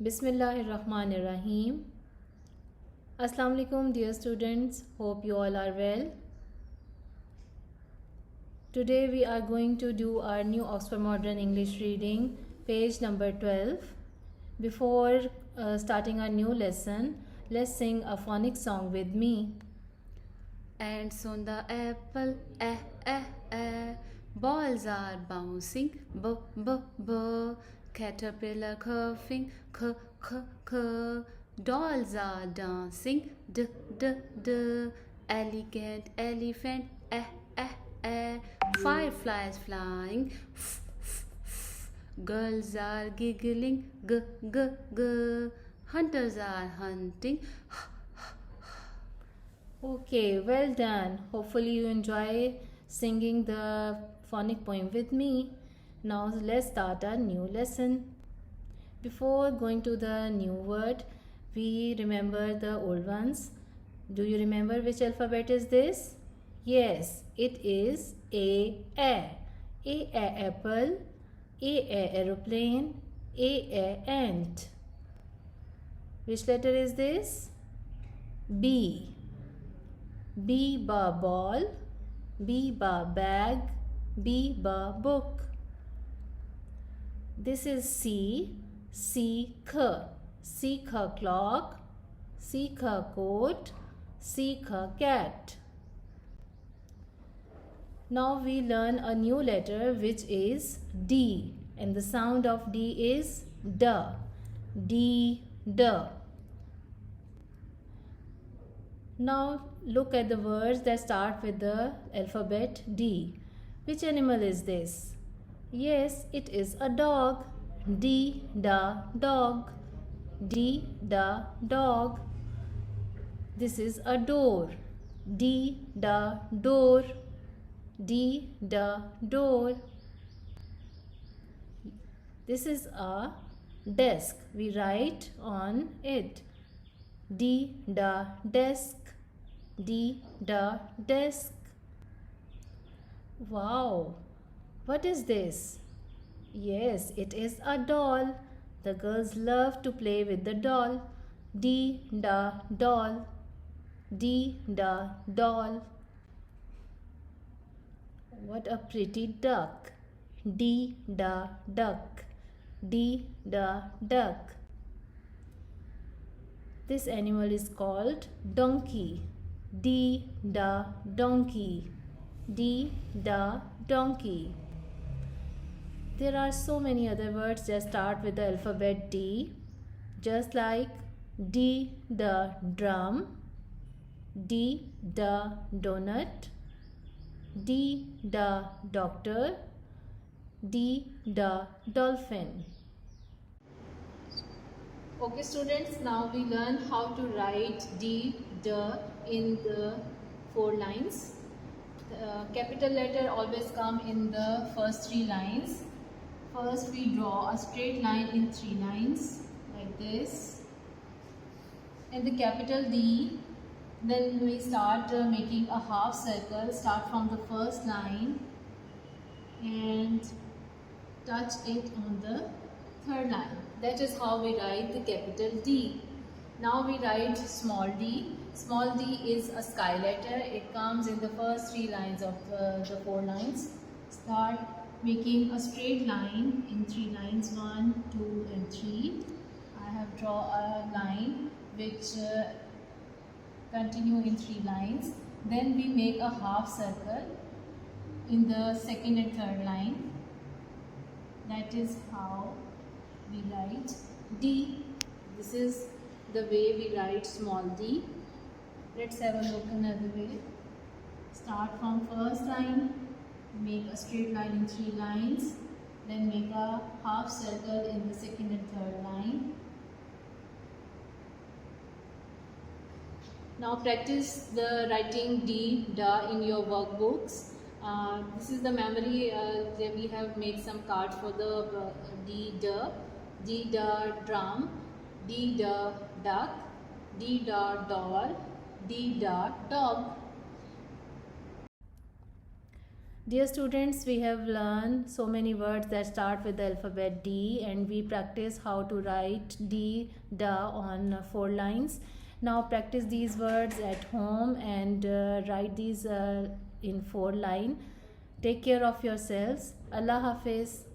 Bismillahirrahmanirrahim. Assalamu alaikum dear students. Hope you all are well. Today we are going to do our new Oxford Modern English reading, page number 12. Before starting our new lesson, let's sing a phonic song with me. Ants on the apple, eh, eh, eh. Balls are bouncing, b, b, b. Caterpillar coughing, k, k, k. Dolls are dancing, d, d, d. Elegant elephant, eh, eh, eh. Fireflies flying, f, f, f. Girls are giggling, g, g, g. Hunters are hunting, Okay, well done. Hopefully you enjoy singing the phonic poem with me. Now let's start our new lesson. Before going to the new word, we remember the old ones. Do you remember which alphabet is this? Yes, it is A. A apple, A aeroplane, A ant. Which letter is this? B. B bar ball, B bar bag, B bar book. This is C. C clock, C coat, C cat. Now we learn a new letter which is D, and the sound of D is D. D. Now look at the words that start with the alphabet D. Which animal is this? Yes, it is a dog. D, da, dog. D, da, dog. This is a door. D, da, door. D, da, door. This is a desk. We write on it. D, da, desk. D, da, desk. Wow, what is this? Yes, it is a doll. The girls love to play with the doll. D, da, doll. D, da, doll. What a pretty duck. D, da, duck. D, da, duck. This animal is called donkey. D, da, donkey. D, da, donkey. There are so many other words that start with the alphabet D, just like D, da, drum, D, da, donut, D, da, doctor, D, da, dolphin. Okay students, now we learn how to write D, in the 4 lines. The capital letter always come in the first 3 lines. First we draw a straight line in 3 lines like this. And the capital D, then we start making a half circle, start from the first line and touch it on the 3rd line. That is how we write the capital D. Now we write small d. Small d is a sky letter. It comes in the first 3 lines of the 4 lines. Start making a straight line in 3 lines, 1, 2 and 3. I have drawn a line which continue in 3 lines. Then we make a half circle in the 2nd and 3rd line. That is how we write D. This is the way we write small d. Let's have a look another way. Start from first line, make a straight line in 3 lines, then make a half circle in the 2nd and 3rd line. Now practice the writing D, da in your workbooks. This is the memory that we have made some cards for the D, da. D, da, drum. D, da, duck. D, da, doll. D, da, dog. Dear students, we have learned so many words that start with the alphabet D, and we practice how to write D, da on 4 lines. Now practice these words at home and write these in 4 lines. Take care of yourselves. Allah Hafiz.